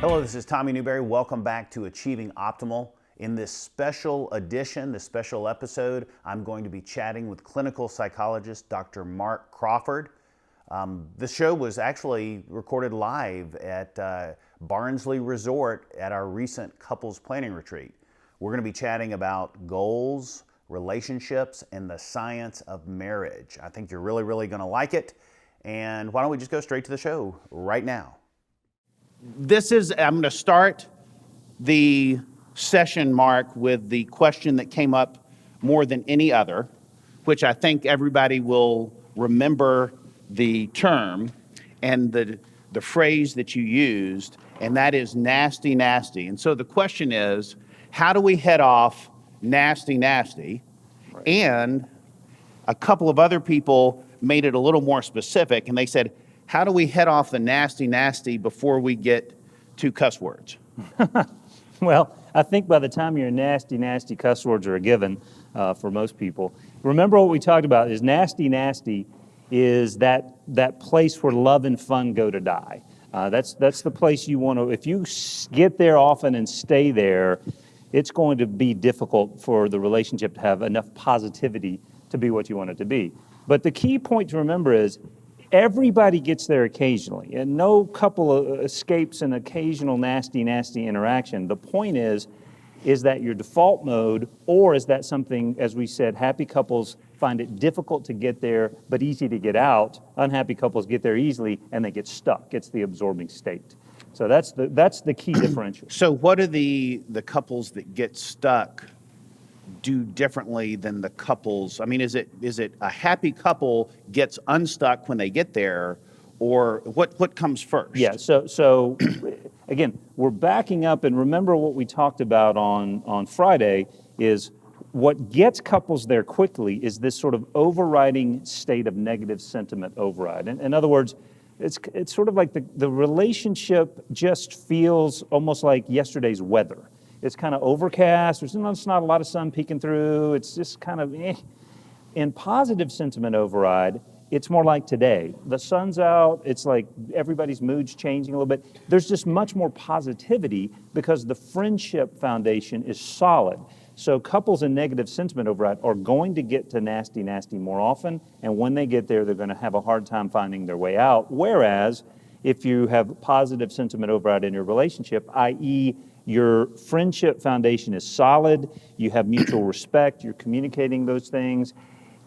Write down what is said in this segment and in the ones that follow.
Hello, this is Tommy Newberry. Welcome back to Achieving Optimal. In this special edition, this special episode, I'm going to be chatting with clinical psychologist Dr. Mark Crawford. This show was actually recorded live at Barnsley Resort at our recent couples planning retreat. We're going to be chatting about goals, relationships, and the science of marriage. I think you're really going to like it. And why don't we just go straight to the show right now? I'm going to start the session, Mark, with the question that came up more than any other, which I think everybody will remember the term and the phrase that you used, and that is nasty, nasty. And so the question is, how do we head off nasty, nasty? Right. And a couple of other people made it a little more specific, and they said, how do we head off the nasty, nasty before we get to cuss words? Well, I think by the time your nasty, nasty cuss words are a given for most people, remember what we talked about is nasty, nasty is that place where love and fun go to die. That's the place you want to, if you get there often and stay there, it's going to be difficult for the relationship to have enough positivity to be what you want it to be. But the key point to remember is everybody gets there occasionally, and no couple escapes an occasional nasty, nasty interaction. The point is that your default mode, or is that something, as we said, happy couples find it difficult to get there, but easy to get out. Unhappy couples get there easily, and they get stuck. It's the absorbing state. So that's the key differential. So what do the couples that get stuck do differently than the couples? I mean, is it a happy couple gets unstuck when they get there, or what comes first? Yeah, so again, we're backing up, and remember what we talked about on Friday is what gets couples there quickly is this sort of overriding state of negative sentiment override. In other words, it's sort of like the relationship just feels almost like yesterday's weather. It's kind of overcast. There's not a lot of sun peeking through. It's just kind of eh. In positive sentiment override, it's more like today. The sun's out. It's like everybody's mood's changing a little bit. There's just much more positivity because the friendship foundation is solid. So couples in negative sentiment override are going to get to nasty, nasty more often. And when they get there, they're going to have a hard time finding their way out. Whereas if you have positive sentiment override in your relationship, i.e., your friendship foundation is solid, you have mutual respect, you're communicating those things.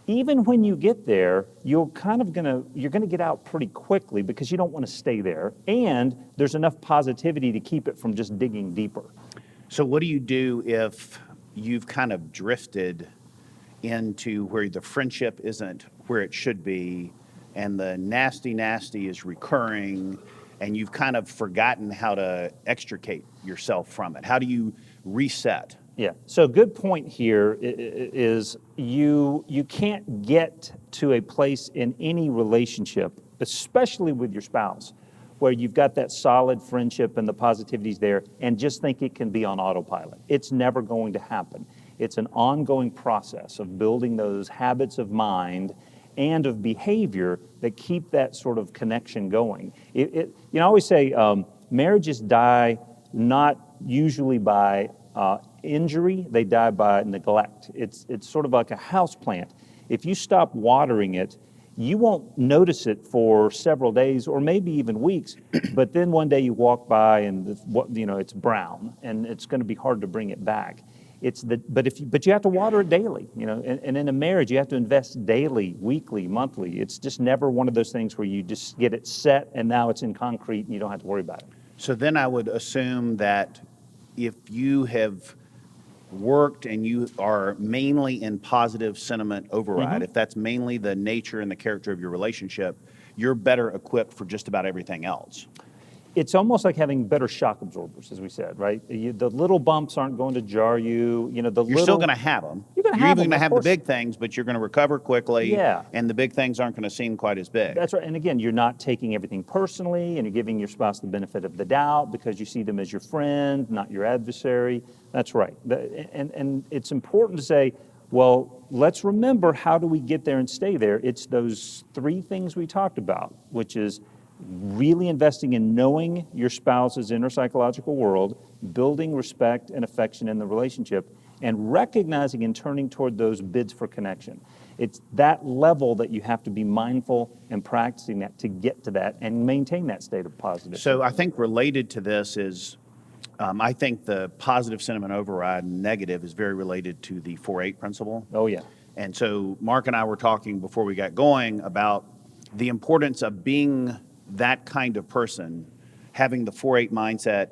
Even when you get there, you're gonna get out pretty quickly because you don't want to stay there, and there's enough positivity to keep it from just digging deeper. So what do you do if you've kind of drifted into where the friendship isn't where it should be, and the nasty, nasty is recurring, and you've kind of forgotten how to extricate yourself from it? How do you reset? Yeah, so good point here is you can't get to a place in any relationship, especially with your spouse, where you've got that solid friendship and the positivity's there and just think it can be on autopilot. It's never going to happen. It's an ongoing process of building those habits of mind and of behavior that keep that sort of connection going. I always say marriages die not usually by injury, they die by neglect. It's sort of like a house plant. If you stop watering it, you won't notice it for several days or maybe even weeks, but then one day you walk by and it's brown, and it's going to be hard to bring it back. But you have to water it daily, and in a marriage you have to invest daily, weekly, monthly. It's just never one of those things where you just get it set and now it's in concrete and you don't have to worry about it. So then I would assume that if you have worked and you are mainly in positive sentiment override, if that's mainly the nature and the character of your relationship, you're better equipped for just about everything else. It's almost like having better shock absorbers, as we said, right? The little bumps aren't going to jar you. You're still going to have them. You're even going to have the big things, but you're going to recover quickly. Yeah. And the big things aren't going to seem quite as big. That's right. And again, you're not taking everything personally, and you're giving your spouse the benefit of the doubt because you see them as your friend, not your adversary. That's right. And it's important to say, well, let's remember, how do we get there and stay there? It's those three things we talked about, which is really investing in knowing your spouse's inner psychological world, building respect and affection in the relationship, and recognizing and turning toward those bids for connection. It's that level that you have to be mindful and practicing that to get to that and maintain that state of positive. So I think related to this is, I think the positive sentiment override and negative is very related to the 4-8 principle. Oh, yeah. And so Mark and I were talking before we got going about the importance of being that kind of person, having the 4-8 mindset.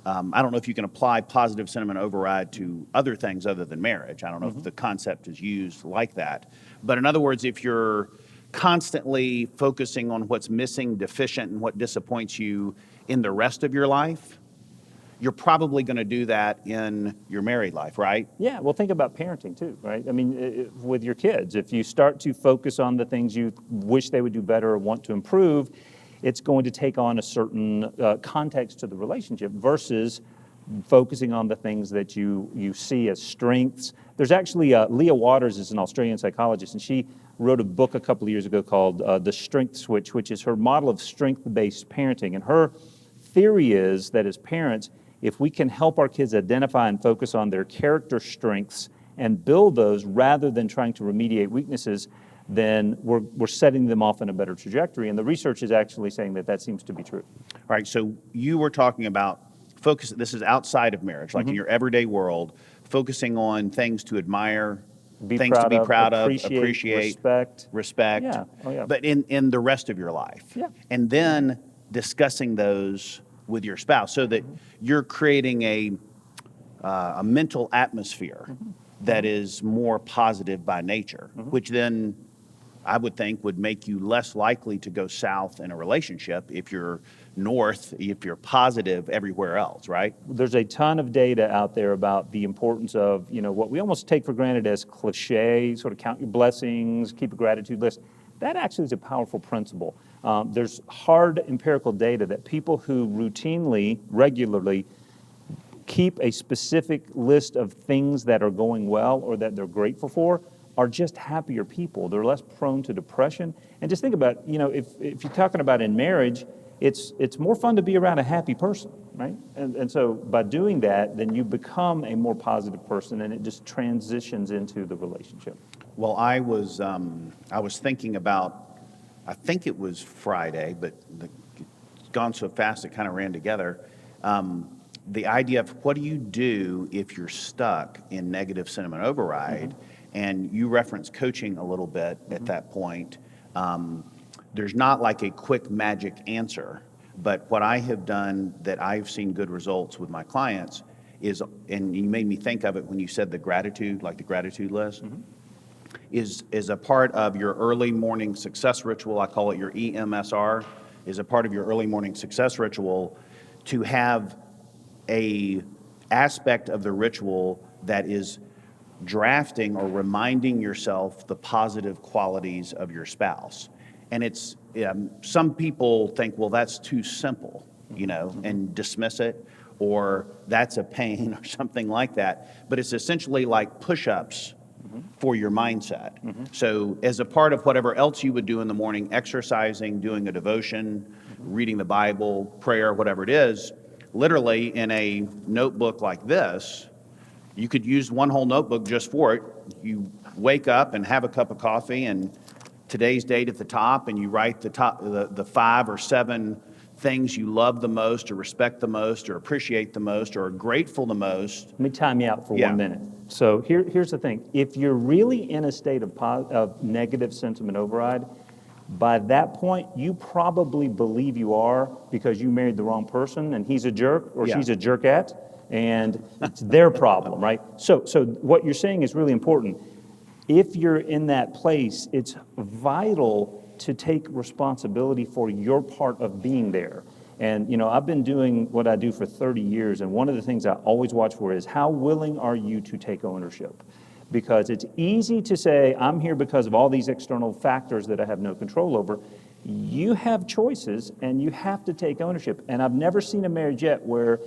I don't know if you can apply positive sentiment override to other things other than marriage. I don't know if the concept is used like that. But in other words, if you're constantly focusing on what's missing, deficient, and what disappoints you in the rest of your life, you're probably going to do that in your married life, right? Yeah, well, think about parenting too, right? I mean, with your kids, if you start to focus on the things you wish they would do better or want to improve, it's going to take on a certain context to the relationship versus focusing on the things that you see as strengths. There's actually, Leah Waters is an Australian psychologist, and she wrote a book a couple of years ago called The Strength Switch, which is her model of strength-based parenting. And her theory is that as parents, if we can help our kids identify and focus on their character strengths and build those rather than trying to remediate weaknesses, then we're setting them off in a better trajectory. And the research is actually saying that that seems to be true. All right, so you were talking about focus, this is outside of marriage, like in your everyday world, focusing on things to admire, things to be proud of, appreciate, respect. Yeah. Oh, yeah. But in the rest of your life. Yeah. And then discussing those with your spouse so that you're creating a mental atmosphere that is more positive by nature, which then I would think would make you less likely to go south in a relationship if you're north, if you're positive everywhere else, right? There's a ton of data out there about the importance of, what we almost take for granted as cliche, sort of count your blessings, keep a gratitude list. That actually is a powerful principle. There's hard empirical data that people who routinely, regularly keep a specific list of things that are going well or that they're grateful for are just happier people. They're less prone to depression. And just think about, if you're talking about in marriage, it's more fun to be around a happy person, right? And so by doing that, then you become a more positive person and it just transitions into the relationship. Well, I was thinking about, I think it was Friday, but it's gone so fast it kind of ran together. The idea of what do you do if you're stuck in negative sentiment override, and you reference coaching a little bit at that point. There's not like a quick magic answer, but what I have done that I've seen good results with my clients is, and you made me think of it when you said the gratitude, like the gratitude list, is a part of your early morning success ritual. I call it your EMSR, is a part of your early morning success ritual to have a aspect of the ritual that is drafting or reminding yourself the positive qualities of your spouse. And it's, some people think, well, that's too simple, and dismiss it, or that's a pain or something like that. But it's essentially like push-ups for your mindset. So as a part of whatever else you would do in the morning, exercising, doing a devotion, reading the Bible, prayer, whatever it is, literally in a notebook like this, you could use one whole notebook just for it. You wake up and have a cup of coffee and today's date at the top, and you write the 5 or 7 things you love the most or respect the most or appreciate the most or are grateful the most. Let me time you out for 1 minute. So here's the thing. If you're really in a state of negative sentiment override, by that point, you probably believe you are because you married the wrong person and he's a jerk or she's a jerkette, and it's their problem, right? So what you're saying is really important. If you're in that place, it's vital to take responsibility for your part of being there. And, I've been doing what I do for 30 years, and one of the things I always watch for is how willing are you to take ownership? Because it's easy to say, I'm here because of all these external factors that I have no control over. You have choices, and you have to take ownership. And I've never seen a marriage yet where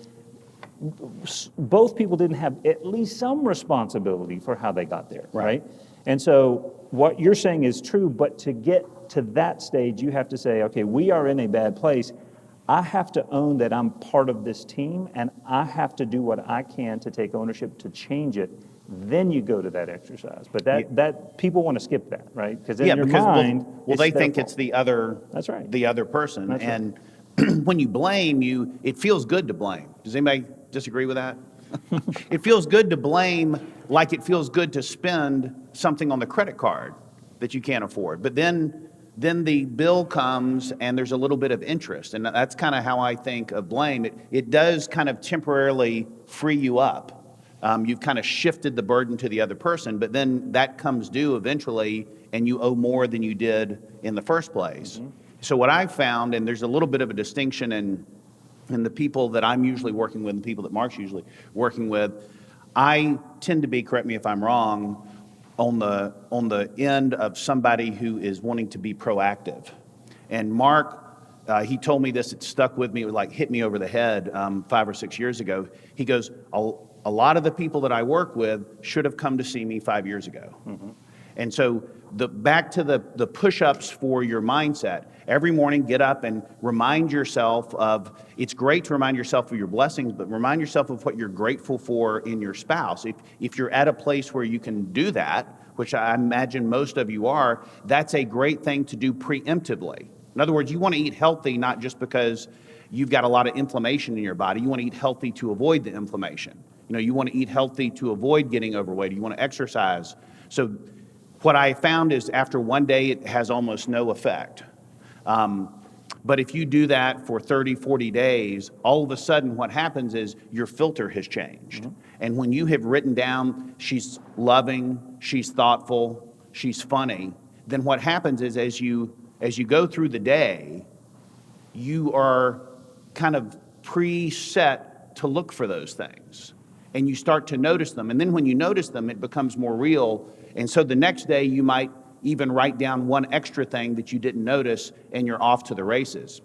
both people didn't have at least some responsibility for how they got there, right? And so what you're saying is true, but to get to that stage, you have to say, okay, we are in a bad place. I have to own that I'm part of this team, and I have to do what I can to take ownership to change it. Then you go to that exercise. But that people want to skip that, right? Because in your mind, they think it's the other. That's right. The other person, That's and when you blame, it feels good to blame. Does anybody disagree with that? It feels good to blame, like it feels good to spend something on the credit card that you can't afford. But then the bill comes and there's a little bit of interest. And that's kind of how I think of blame. It does kind of temporarily free you up. You've kind of shifted the burden to the other person, but then that comes due eventually and you owe more than you did in the first place. Mm-hmm. So what I've found, and there's a little bit of a distinction in the people that I'm usually working with and people that Mark's usually working with, I tend to be, correct me if I'm wrong, on the end of somebody who is wanting to be proactive. And Mark, he told me this, it stuck with me, it like hit me over the head 5 or 6 years ago. He goes, a lot of the people that I work with should have come to see me 5 years ago. Mm-hmm. And so back to the push-ups for your mindset. Every morning, get up and remind yourself of, it's great to remind yourself of your blessings, but remind yourself of what you're grateful for in your spouse. If you're at a place where you can do that, which I imagine most of you are, that's a great thing to do preemptively. In other words, you want to eat healthy, not just because you've got a lot of inflammation in your body. You want to eat healthy to avoid the inflammation. You want to eat healthy to avoid getting overweight. You want to exercise. So what I found is after one day, it has almost no effect. But if you do that for 30, 40 days, all of a sudden what happens is your filter has changed. Mm-hmm. And when you have written down, she's loving, she's thoughtful, she's funny, then what happens is as you go through the day, you are kind of preset to look for those things. And you start to notice them. And then when you notice them, it becomes more real. And so the next day you might even write down one extra thing that you didn't notice, and you're off to the races.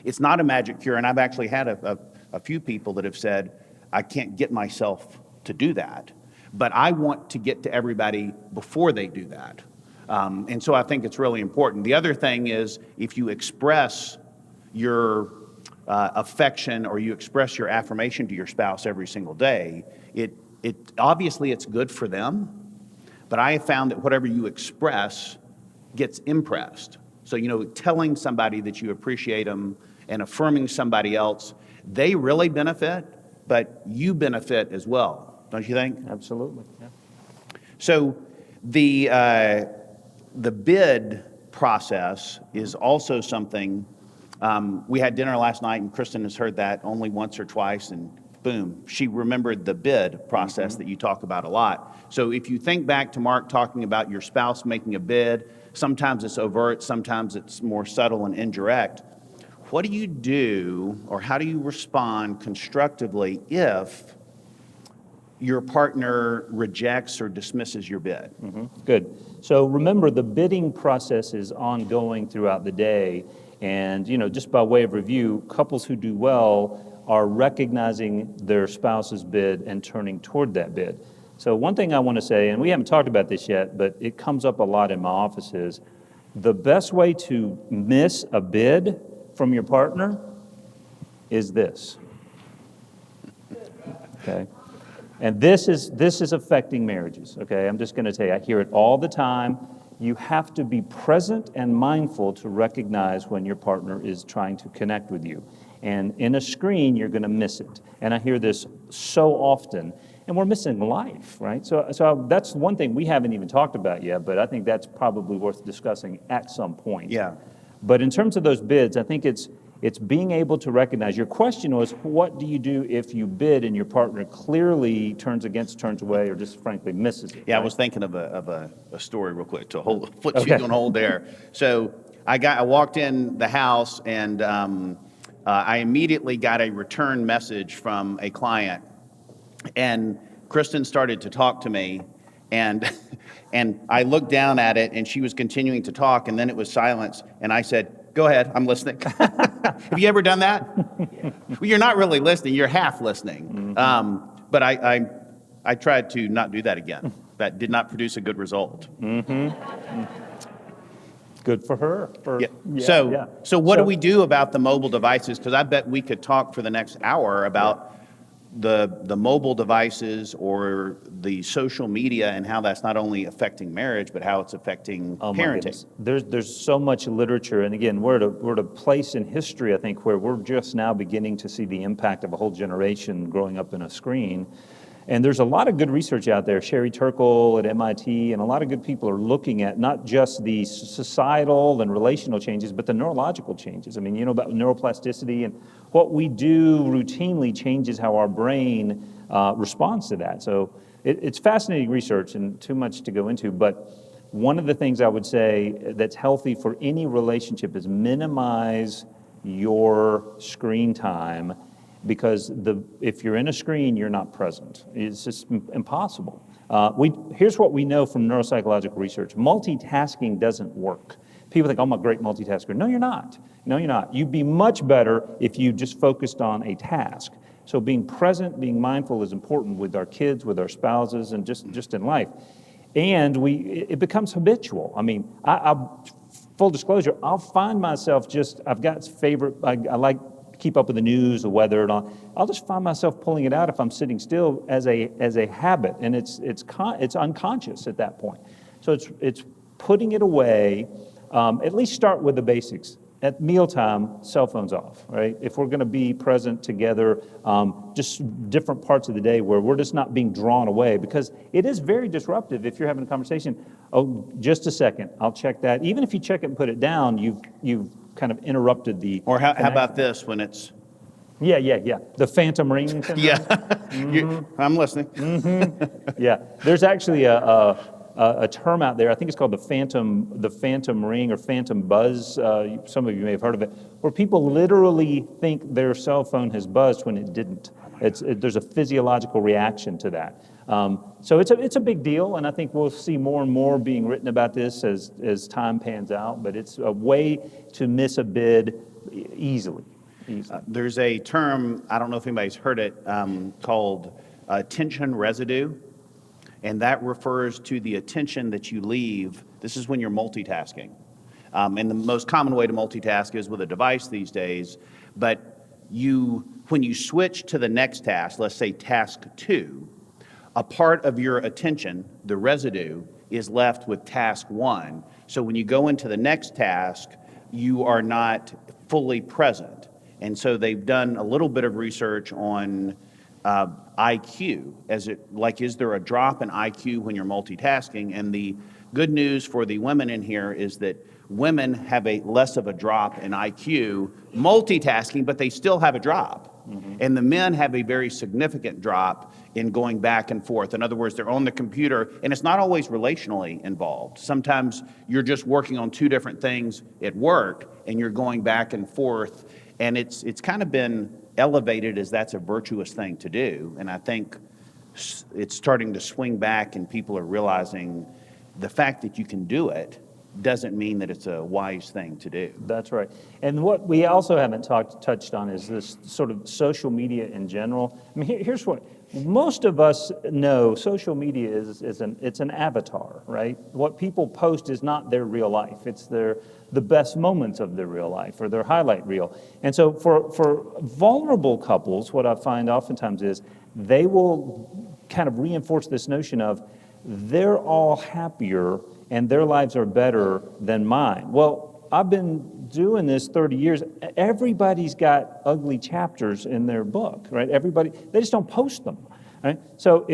It's not a magic cure, and I've actually had a few people that have said, I can't get myself to do that, but I want to get to everybody before they do that. And so I think it's really important. The other thing is, if you express your affection or you express your affirmation to your spouse every single day, it obviously it's good for them. But I have found that whatever you express gets impressed. So, telling somebody that you appreciate them and affirming somebody else, they really benefit, but you benefit as well. Don't you think? Absolutely. Yeah. So the bid process is also something. We had dinner last night, and Kristen has heard that only once or twice, and boom, she remembered the bid process that you talk about a lot. So if you think back to Mark talking about your spouse making a bid, sometimes it's overt, sometimes it's more subtle and indirect. What do you do, or how do you respond constructively if your partner rejects or dismisses your bid? Mm-hmm. Good. So remember, the bidding process is ongoing throughout the day. And, just by way of review, couples who do well are recognizing their spouse's bid and turning toward that bid. So one thing I want to say, and we haven't talked about this yet, but it comes up a lot in my office, is the best way to miss a bid from your partner is this. Okay? And this is affecting marriages, okay? I'm just going to tell you, I hear it all the time. You have to be present and mindful to recognize when your partner is trying to connect with you. And in a screen, you're going to miss it. And I hear this so often. And we're missing life, right? So that's one thing we haven't even talked about yet, but I think that's probably worth discussing at some point. Yeah. But in terms of those bids, I think it's being able to recognize. Your question was, what do you do if you bid and your partner clearly turns away, or just frankly misses it? Yeah, right? I was thinking of a story real quick to put you on hold there. So I walked in the house, and I immediately got a return message from a client, and Kristen started to talk to me, and I looked down at it, and she was continuing to talk, and then it was silence, and I said, "Go ahead, I'm listening." Have you ever done that? Yeah. Well, you're not really listening; you're half listening. Mm-hmm. But I tried to not do that again. That did not produce a good result. Mm-hmm. Good for her. Yeah. Yeah. So what do we do about the mobile devices? Because I bet we could talk for the next hour about the mobile devices or the social media and how that's not only affecting marriage, but how it's affecting Oh my parenting. goodness. There's so much literature, and again, we're at a place in history, I think, where we're just now beginning to see the impact of a whole generation growing up in a screen. And there's a lot of good research out there. Sherry Turkle at MIT and a lot of good people are looking at not just the societal and relational changes, but the neurological changes. I mean, you know about neuroplasticity, and what we do routinely changes how our brain responds to that. So it's fascinating research and too much to go into, but one of the things I would say that's healthy for any relationship is minimize your screen time, because if you're in a screen, you're not present. It's just impossible. Here's what we know from neuropsychological research. Multitasking doesn't work. People think, oh, I'm a great multitasker. No, you're not. No, you're not. You'd be much better if you just focused on a task. So being present, being mindful is important with our kids, with our spouses, and just in life. And it becomes habitual. I mean, full disclosure, I'll find myself I've got favorite, I like keep up with the news, the weather, and all. I'll just find myself pulling it out if I'm sitting still as a habit, and it's unconscious at that point. So it's putting it away. At least start with the basics. At mealtime, cell phones off, right? If we're going to be present together, just different parts of the day where we're just not being drawn away, because it is very disruptive if you're having a conversation. Oh, just a second, I'll check that. Even if you check it and put it down, you've kind of interrupted the Or how about this when it's... Yeah. The phantom ring syndrome. Yeah, I'm listening. Yeah, there's actually a term out there. I think it's called the phantom ring or phantom buzz. Some of you may have heard of it, where people literally think their cell phone has buzzed when it didn't. There's a physiological reaction to that. So it's a big deal, and I think we'll see more and more being written about this as time pans out. But it's a way to miss a bid easily. There's a term, I don't know if anybody's heard it, called attention residue. And that refers to the attention that you leave. This is when you're multitasking. And the most common way to multitask is with a device these days. But when you switch to the next task, let's say task 2, a part of your attention, the residue, is left with task 1. So when you go into the next task, you are not fully present. And so they've done a little bit of research on IQ, is there a drop in IQ when you're multitasking? And the good news for the women in here is that women have less of a drop in IQ multitasking, but they still have a drop. Mm-hmm. And the men have a very significant drop in going back and forth. In other words, they're on the computer, and it's not always relationally involved. Sometimes you're just working on 2 different things at work, and you're going back and forth, and it's kind of been elevated as that's a virtuous thing to do. And I think it's starting to swing back, and people are realizing the fact that you can do it doesn't mean that it's a wise thing to do. That's right. And what we also haven't touched on is this sort of social media in general. I mean, here's what most of us know: social media is an avatar, right? What people post is not their real life. It's the best moments of their real life or their highlight reel. And so for vulnerable couples, what I find oftentimes is they will kind of reinforce this notion of they're all happier and their lives are better than mine. Well, I've been doing this 30 years. Everybody's got ugly chapters in their book, right? They just don't post them, right? So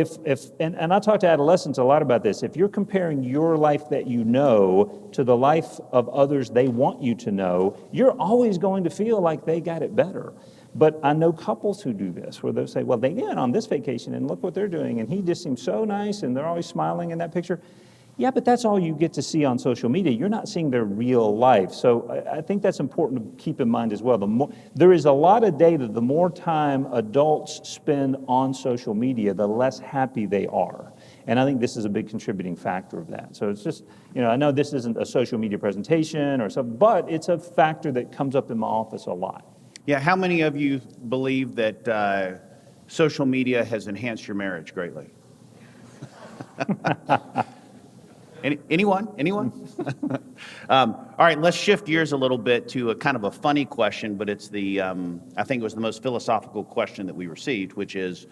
and I talk to adolescents a lot about this. If you're comparing your life that you know to the life of others they want you to know, you're always going to feel like they got it better. But I know couples who do this, where they'll say, well, they went on this vacation and look what they're doing, and he just seems so nice, and they're always smiling in that picture. Yeah, but that's all you get to see on social media. You're not seeing their real life. So I think that's important to keep in mind as well. There is a lot of data. The more time adults spend on social media, the less happy they are. And I think this is a big contributing factor of that. So it's just, I know this isn't a social media presentation or something, but it's a factor that comes up in my office a lot. Yeah, how many of you believe that social media has enhanced your marriage greatly? Anyone? All right, let's shift gears a little bit to a kind of a funny question, but it's I think it was the most philosophical question that we received, which is,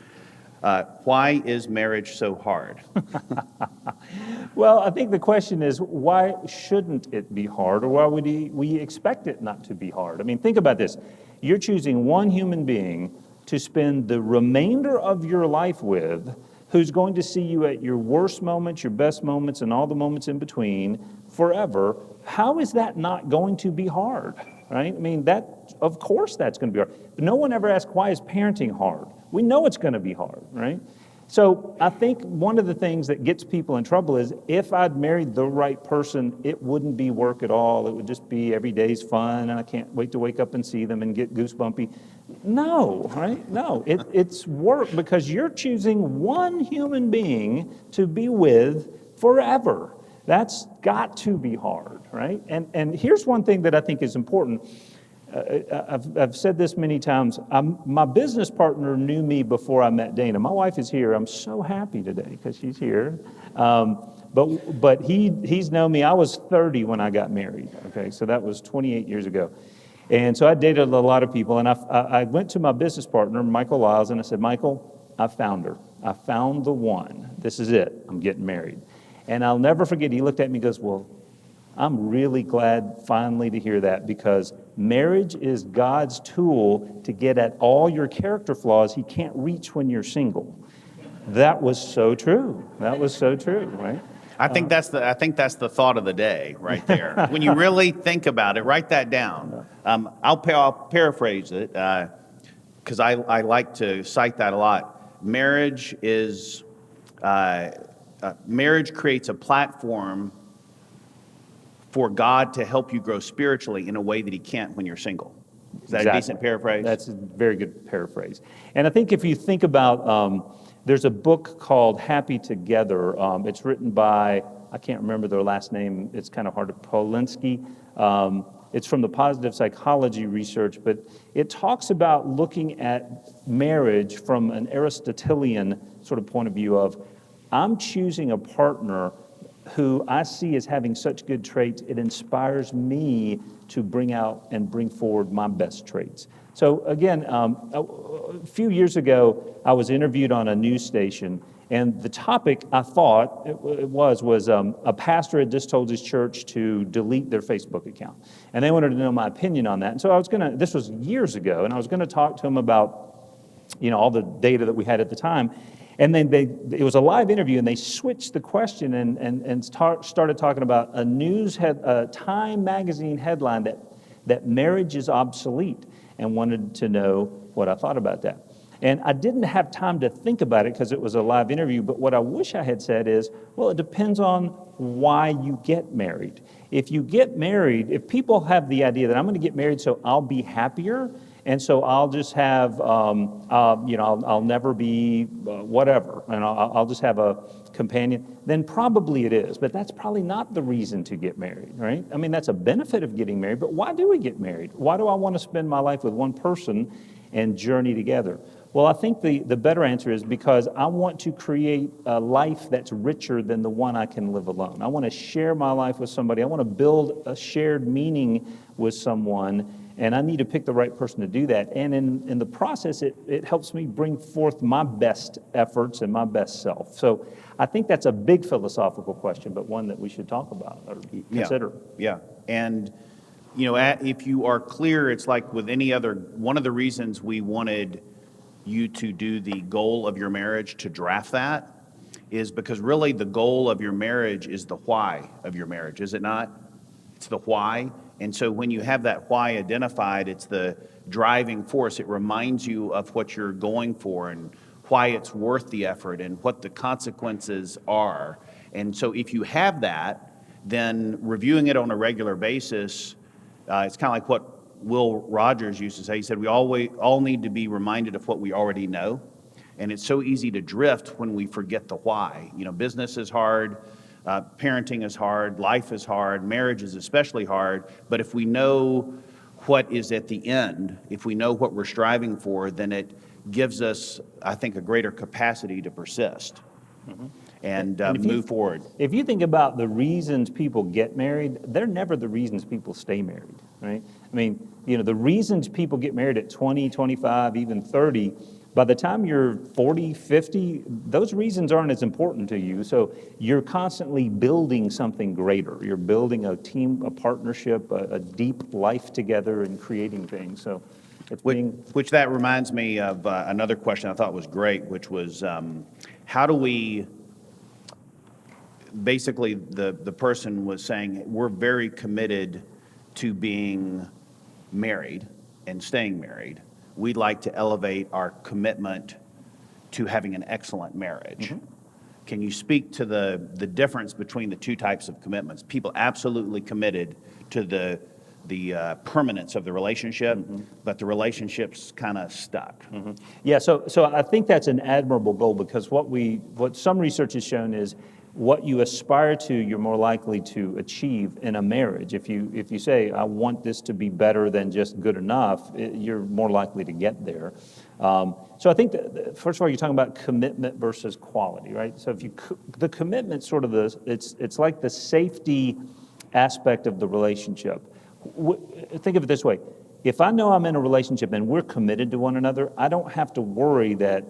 why is marriage so hard? Well, I think the question is, why shouldn't it be hard, or why would we expect it not to be hard? I mean, think about this. You're choosing one human being to spend the remainder of your life with, who's going to see you at your worst moments, your best moments, and all the moments in between forever. How is that not going to be hard, right? I mean, of course that's going to be hard. But no one ever asks, why is parenting hard? We know it's going to be hard, right? So I think one of the things that gets people in trouble is, if I'd married the right person, it wouldn't be work at all. It would just be every day's fun, and I can't wait to wake up and see them and get goosebumpy. No, right? No, it's work, because you're choosing one human being to be with forever. That's got to be hard, right? And here's one thing that I think is important. I've said this many times. My business partner knew me before I met Dana. My wife is here. I'm so happy today because she's here. But he's known me. I was 30 when I got married. Okay, so that was 28 years ago. And so I dated a lot of people. And I went to my business partner, Michael Lyles, and I said, Michael, I found her. I found the one. This is it. I'm getting married. And I'll never forget, he looked at me and goes, well, I'm really glad finally to hear that, because marriage is God's tool to get at all your character flaws he can't reach when you're single. That was so true. That was so true, right? I think that's the thought of the day right there. When you really think about it, write that down. I'll paraphrase it, because I like to cite that a lot. Marriage creates a platform for God to help you grow spiritually in a way that he can't when you're single. Is that Exactly. a decent paraphrase? That's a very good paraphrase. And I think if you think about, there's a book called Happy Together. It's written by, I can't remember their last name. It's kind of hard to, Polinsky. It's from the positive psychology research, but it talks about looking at marriage from an Aristotelian sort of point of view of, I'm choosing a partner who I see as having such good traits, it inspires me to bring out and bring forward my best traits. So again, a few years ago, I was interviewed on a news station, and the topic I thought it was a pastor had just told his church to delete their Facebook account. And they wanted to know my opinion on that. And so this was years ago, and I was gonna talk to him about, all the data that we had at the time. And then it was a live interview, and they switched the question and started talking about a Time magazine headline that marriage is obsolete, and wanted to know what I thought about that. And I didn't have time to think about it because it was a live interview, but what I wish I had said is, well, it depends on why you get married. If you get married, if people have the idea that I'm going to get married so I'll be happier, and so I'll just have, I'll never be whatever, and I'll just have a companion, then probably it is. But that's probably not the reason to get married, right? I mean, that's a benefit of getting married, but why do we get married? Why do I want to spend my life with one person and journey together? Well, I think the better answer is because I want to create a life that's richer than the one I can live alone. I want to share my life with somebody. I want to build a shared meaning with someone, and I need to pick the right person to do that. And in the process, it helps me bring forth my best efforts and my best self. So I think that's a big philosophical question, but one that we should talk about or consider. Yeah. And if you are clear, it's like with any other, one of the reasons we wanted you to do the goal of your marriage, to draft that, is because really the goal of your marriage is the why of your marriage, is it not? It's the why. And so when you have that why identified, it's the driving force. It reminds you of what you're going for and why it's worth the effort and what the consequences are. And so if you have that, then reviewing it on a regular basis, it's kind of like what Will Rogers used to say. He said, we all need to be reminded of what we already know. And it's so easy to drift when we forget the why. Business is hard, parenting is hard, life is hard, marriage is especially hard. But if we know what is at the end, if we know what we're striving for, then it gives us, I think, a greater capacity to persist. Mm-hmm. and And if you- move forward. If you think about the reasons people get married, they're never the reasons people stay married, right? I mean, the reasons people get married at 20, 25, even 30, by the time you're 40, 50, those reasons aren't as important to you. So you're constantly building something greater. You're building a team, a partnership, a deep life together and creating things. So it's Which that reminds me of another question I thought was great, which was how do we, basically the person was saying, we're very committed to being married and staying married. We'd like to elevate our commitment to having an excellent marriage. Mm-hmm. Can you speak to the difference between the two types of commitments? People absolutely committed to the permanence of the relationship, but the relationship's kind of stuck. Yeah, so I think that's an admirable goal, because what some research has shown is what you aspire to, you're more likely to achieve in a marriage. If you say, I want this to be better than just good enough, you're more likely to get there. So I think that, first of all, you're talking about commitment versus quality, right? So the commitment sort of it's like the safety aspect of the relationship. Think of it this way. If I know I'm in a relationship and we're committed to one another, I don't have to worry that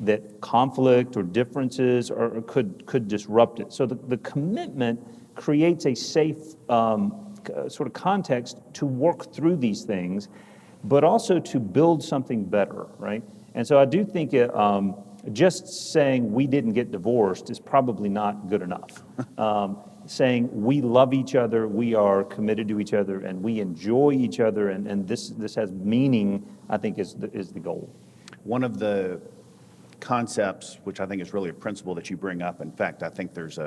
that conflict or differences could disrupt it. So the commitment creates a safe sort of context to work through these things, but also to build something better, right? And so I do think just saying we didn't get divorced is probably not good enough. Saying we love each other, we are committed to each other, and we enjoy each other, and this has meaning, I think is the goal. One of the concepts, which I think is really a principle that you bring up, in fact, I think there's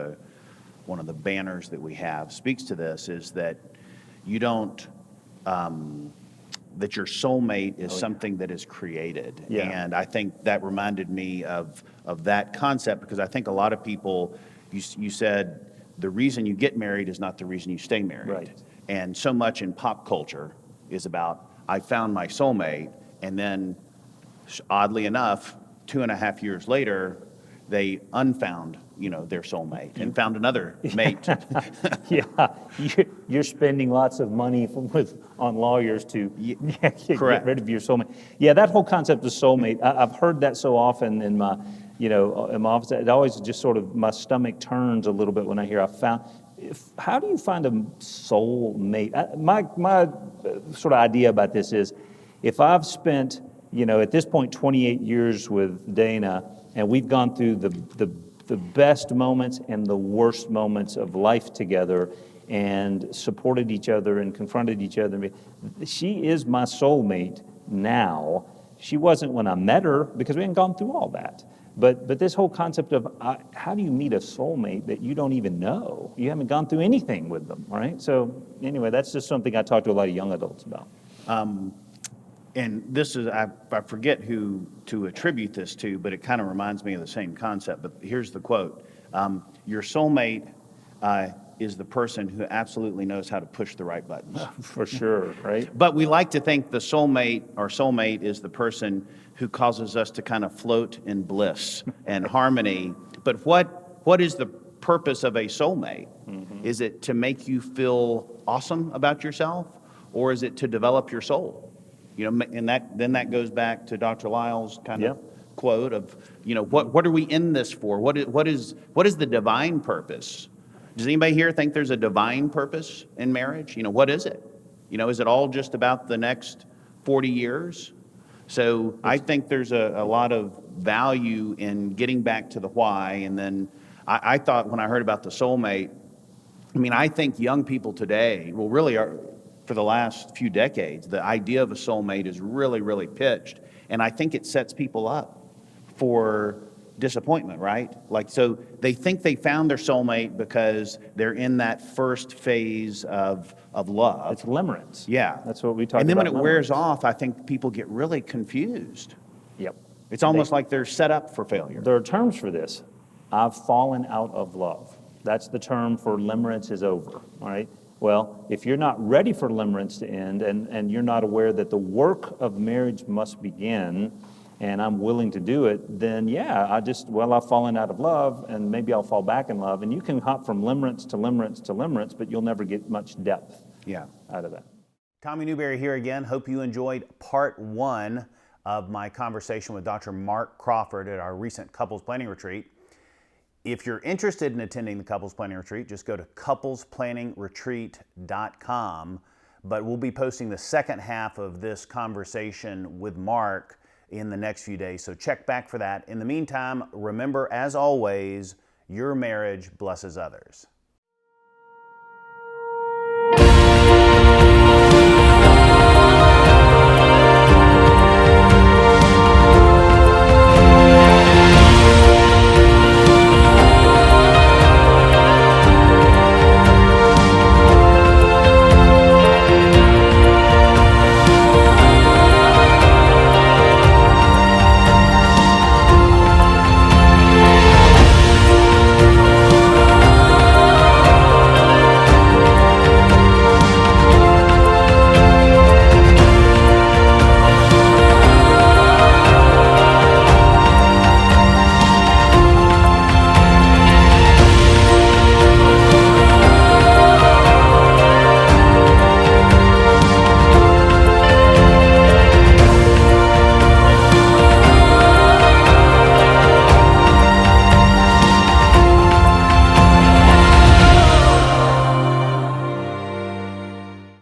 one of the banners that we have speaks to this, is that you don't, that your soulmate is something that is created. Yeah. And I think that reminded me of that concept, because I think a lot of people, you said the reason you get married is not the reason you stay married. Right. And so much in pop culture is about, I found my soulmate, and then oddly enough, 2.5 years later, they unfound, their soulmate and found another mate. Yeah, you're spending lots of money on lawyers to get rid of your soulmate. Yeah, that whole concept of soulmate, I've heard that so often in my office. It always just sort of, my stomach turns a little bit when I hear how do you find a soulmate? My sort of idea about this is, if I've spent, at this point, 28 years with Dana, and we've gone through the best moments and the worst moments of life together, and supported each other and confronted each other. She is my soulmate now. She wasn't when I met her, because we hadn't gone through all that. But this whole concept of how do you meet a soulmate that you don't even know? You haven't gone through anything with them, right? So anyway, that's just something I talk to a lot of young adults about. And this is, I forget who to attribute this to, but it kind of reminds me of the same concept. But here's the quote. Your soulmate is the person who absolutely knows how to push the right buttons. For sure, right? But we like to think the soulmate, our soulmate, is the person who causes us to kind of float in bliss and harmony. But what is the purpose of a soulmate? Mm-hmm. Is it to make you feel awesome about yourself, or is it to develop your soul? And that goes back to Dr. Lyle's kind of quote of, what are we in this for? What is the divine purpose? Does anybody here think there's a divine purpose in marriage? What is it? Is it all just about the next 40 years? So I think there's a lot of value in getting back to the why. And then I thought, when I heard about the soulmate, I think young people today, well, really for the last few decades, the idea of a soulmate is really, really pitched. And I think it sets people up for disappointment, right? So they think they found their soulmate because they're in that first phase of love. It's limerence. Yeah. That's what we talk about. And then when it wears off, I think people get really confused. Yep. It's almost like they're set up for failure. There are terms for this. I've fallen out of love. That's the term for limerence is over, all right? Well, if you're not ready for limerence to end, and you're not aware that the work of marriage must begin, and I'm willing to do it, then yeah, I've fallen out of love, and maybe I'll fall back in love. And you can hop from limerence to limerence to limerence, but you'll never get much depth out of that. Tommy Newberry here again. Hope you enjoyed part 1 of my conversation with Dr. Mark Crawford at our recent couples planning retreat. If you're interested in attending the couples planning retreat, just go to couplesplanningsretreat.com. But we'll be posting the second half of this conversation with Mark in the next few days, so check back for that. In the meantime, remember, as always, your marriage blesses others.